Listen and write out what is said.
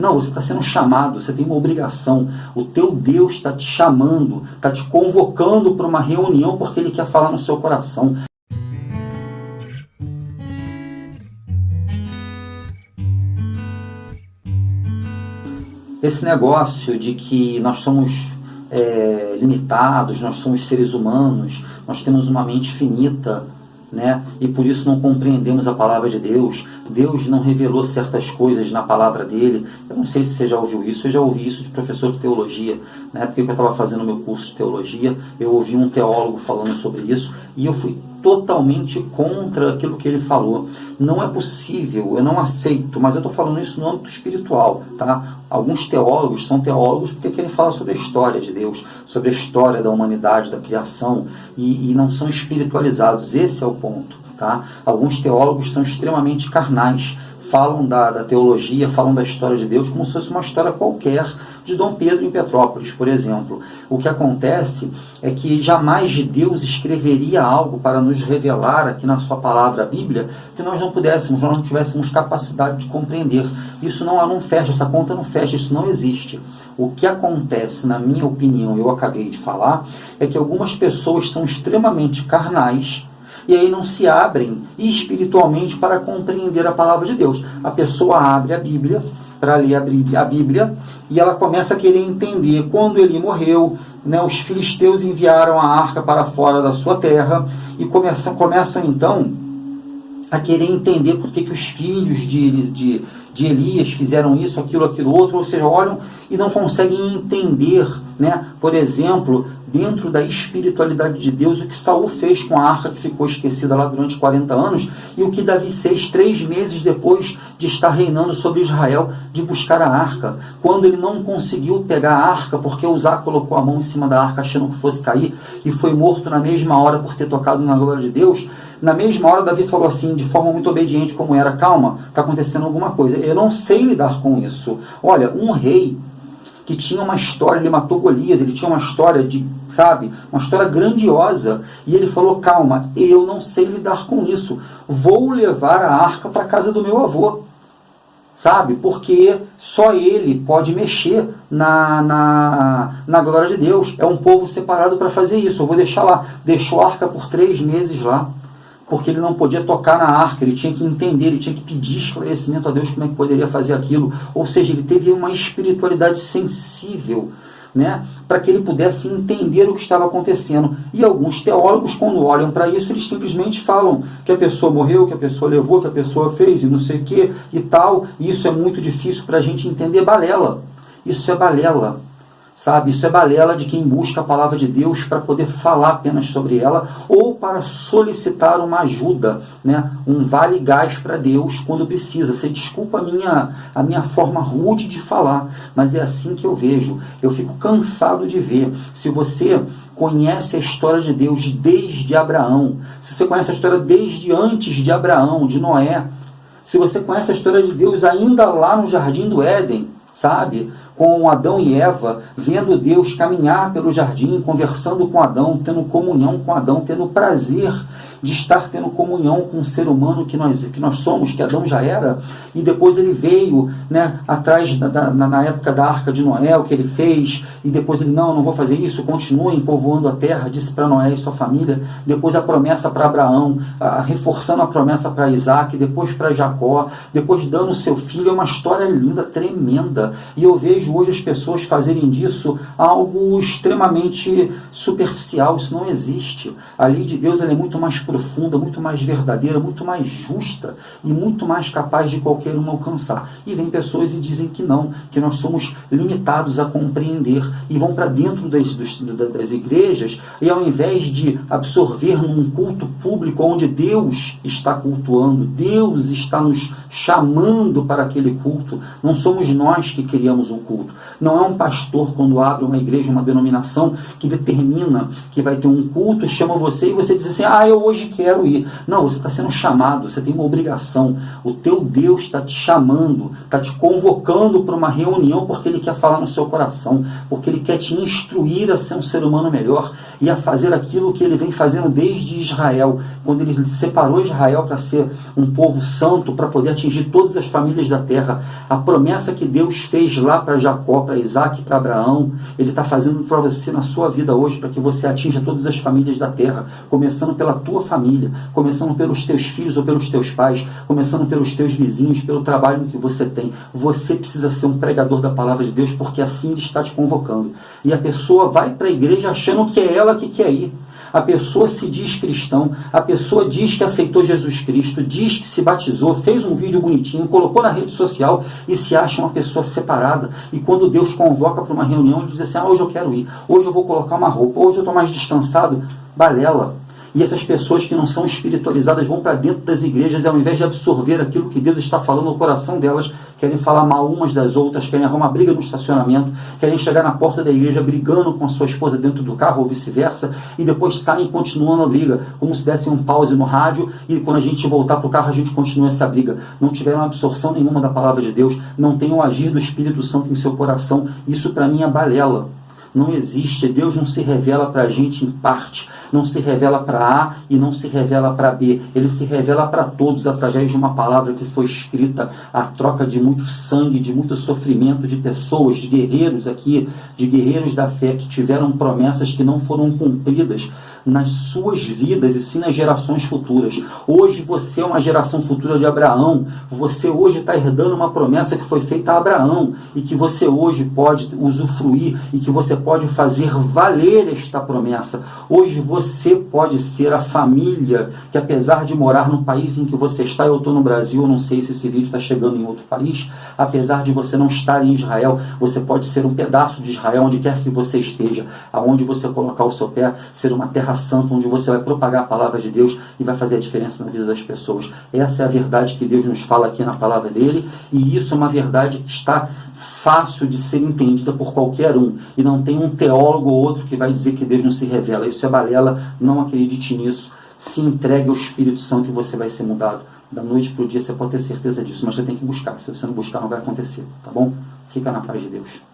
Não, você está sendo chamado, você tem uma obrigação. O teu Deus está te chamando, está te convocando para uma reunião porque Ele quer falar no seu coração. Esse negócio de que nós somos limitados, nós somos seres humanos, nós temos uma mente finita, né? E por isso não compreendemos a palavra de Deus. Deus não revelou certas coisas na palavra dele. Eu não sei se você já ouviu isso. Eu já ouvi isso de professor de teologia. Na época que eu estava fazendo meu curso de teologia, eu ouvi um teólogo falando sobre isso e eu fui totalmente contra aquilo que ele falou. Não é possível, eu não aceito, mas eu estou falando isso no âmbito espiritual, tá? Alguns teólogos são teólogos porque querem falar sobre a história de Deus, sobre a história da humanidade, da criação, e não são espiritualizados. Esse é o ponto, tá? Alguns teólogos são extremamente carnais, falam da teologia, falam da história de Deus como se fosse uma história qualquer de Dom Pedro em Petrópolis, por exemplo. O que acontece é que jamais Deus escreveria algo para nos revelar aqui na sua palavra, a Bíblia, que nós não pudéssemos, nós não tivéssemos capacidade de compreender. Isso não fecha, essa conta não fecha, isso não existe. O que acontece, na minha opinião, eu acabei de falar, é que algumas pessoas são extremamente carnais, e aí não se abrem espiritualmente para compreender a palavra de Deus. A pessoa abre a Bíblia, para ler a Bíblia, e ela começa a querer entender. Quando ele morreu, né, os filisteus enviaram a arca para fora da sua terra, e começam então a querer entender por que os filhos de Elias fizeram isso, aquilo outro, ou seja, olham e não conseguem entender, né? Por exemplo, dentro da espiritualidade de Deus, o que Saul fez com a arca que ficou esquecida lá durante 40 anos, e o que Davi fez 3 meses depois de estar reinando sobre Israel, de buscar a arca. Quando ele não conseguiu pegar a arca, porque Uzá colocou a mão em cima da arca achando que fosse cair, e foi morto na mesma hora por ter tocado na glória de Deus, na mesma hora Davi falou assim, de forma muito obediente como era: calma, está acontecendo alguma coisa, eu não sei lidar com isso. Olha, um rei que tinha uma história, ele matou Golias, ele tinha uma história uma história grandiosa, e ele falou: calma, eu não sei lidar com isso, vou levar a arca para a casa do meu avô, porque só ele pode mexer na glória de Deus, é um povo separado para fazer isso, eu vou deixar lá. Deixou a arca por 3 meses lá, porque ele não podia tocar na arca, ele tinha que entender, ele tinha que pedir esclarecimento a Deus como é que poderia fazer aquilo. Ou seja, ele teve uma espiritualidade sensível, né, para que ele pudesse entender o que estava acontecendo. E alguns teólogos, quando olham para isso, eles simplesmente falam que a pessoa morreu, que a pessoa levou, que a pessoa fez, e não sei o que, e tal. E isso é muito difícil para a gente entender. Balela. Isso é balela. Isso é balela de quem busca a palavra de Deus para poder falar apenas sobre ela, ou para solicitar uma ajuda, né? Um vale-gás para Deus quando precisa. Você desculpa a minha forma rude de falar, mas é assim que eu vejo. Eu fico cansado de ver. Se você conhece a história de Deus desde Abraão, se você conhece a história desde antes de Abraão, de Noé, se você conhece a história de Deus ainda lá no Jardim do Éden, com Adão e Eva, vendo Deus caminhar pelo jardim, conversando com Adão, tendo comunhão com Adão, tendo prazer de estar tendo comunhão com o ser humano que nós somos, que Adão já era, e depois ele veio, né, atrás na época da Arca de Noé, o que ele fez, e depois ele, não vou fazer isso, continuem povoando a terra, disse para Noé e sua família, depois a promessa para Abraão, reforçando a promessa para Isaac, depois para Jacó, depois dando o seu filho. É uma história linda, tremenda, e eu vejo hoje as pessoas fazerem disso algo extremamente superficial. Isso não existe. A lei de Deus ela é muito mais profunda, muito mais verdadeira, muito mais justa e muito mais capaz de qualquer um alcançar. E vem pessoas e dizem que não, que nós somos limitados a compreender, e vão para dentro das igrejas, e ao invés de absorver num culto público onde Deus está cultuando, Deus está nos chamando para aquele culto, não somos nós que criamos um culto. Não é um pastor, quando abre uma igreja, uma denominação, que determina que vai ter um culto, chama você e você diz assim: eu hoje hoje quero ir. Não, você está sendo chamado, você tem uma obrigação. O teu Deus está te chamando, está te convocando para uma reunião porque Ele quer falar no seu coração, porque Ele quer te instruir a ser um ser humano melhor e a fazer aquilo que Ele vem fazendo desde Israel, quando Ele separou Israel para ser um povo santo, para poder atingir todas as famílias da terra. A promessa que Deus fez lá para Jacó, para Isaac, para Abraão, Ele está fazendo para você na sua vida hoje, para que você atinja todas as famílias da terra, começando pela tua família, começando pelos teus filhos ou pelos teus pais, começando pelos teus vizinhos, pelo trabalho que você tem. Você precisa ser um pregador da palavra de Deus, porque assim Ele está te convocando. E a pessoa vai para a igreja achando que é ela que quer ir. A pessoa se diz cristão, a pessoa diz que aceitou Jesus Cristo, diz que se batizou, fez um vídeo bonitinho, colocou na rede social e se acha uma pessoa separada. E quando Deus convoca para uma reunião, ele diz assim, hoje eu quero ir, hoje eu vou colocar uma roupa, hoje eu estou mais descansado. Balela. E essas pessoas que não são espiritualizadas vão para dentro das igrejas e ao invés de absorver aquilo que Deus está falando no coração delas, querem falar mal umas das outras, querem arrumar briga no estacionamento, querem chegar na porta da igreja brigando com a sua esposa dentro do carro ou vice-versa, e depois saem continuando a briga, como se dessem um pause no rádio, e quando a gente voltar para o carro a gente continua essa briga. Não tiveram absorção nenhuma da palavra de Deus, não tem o agir do Espírito Santo em seu coração. Isso para mim é balela. Não existe, Deus não se revela para a gente em parte, não se revela para A e não se revela para B, Ele se revela para todos através de uma palavra que foi escrita, a troca de muito sangue, de muito sofrimento de pessoas, de guerreiros aqui, de guerreiros da fé que tiveram promessas que não foram cumpridas nas suas vidas e sim nas gerações futuras. Hoje você é uma geração futura de Abraão, você hoje está herdando uma promessa que foi feita a Abraão e que você hoje pode usufruir e que você pode fazer valer esta promessa. Hoje você pode ser a família que, apesar de morar no país em que você está, eu estou no Brasil, eu não sei se esse vídeo está chegando em outro país, apesar de você não estar em Israel, você pode ser um pedaço de Israel onde quer que você esteja, aonde você colocar o seu pé, ser uma terra santa, onde você vai propagar a palavra de Deus e vai fazer a diferença na vida das pessoas. Essa é a verdade que Deus nos fala aqui na palavra dele, e isso é uma verdade que está fácil de ser entendida por qualquer um, e não tem um teólogo ou outro que vai dizer que Deus não se revela. Isso é balela, não acredite nisso, se entregue ao Espírito Santo e você vai ser mudado. Da noite para o dia você pode ter certeza disso, mas você tem que buscar. Se você não buscar, não vai acontecer, tá bom? Fica na paz de Deus.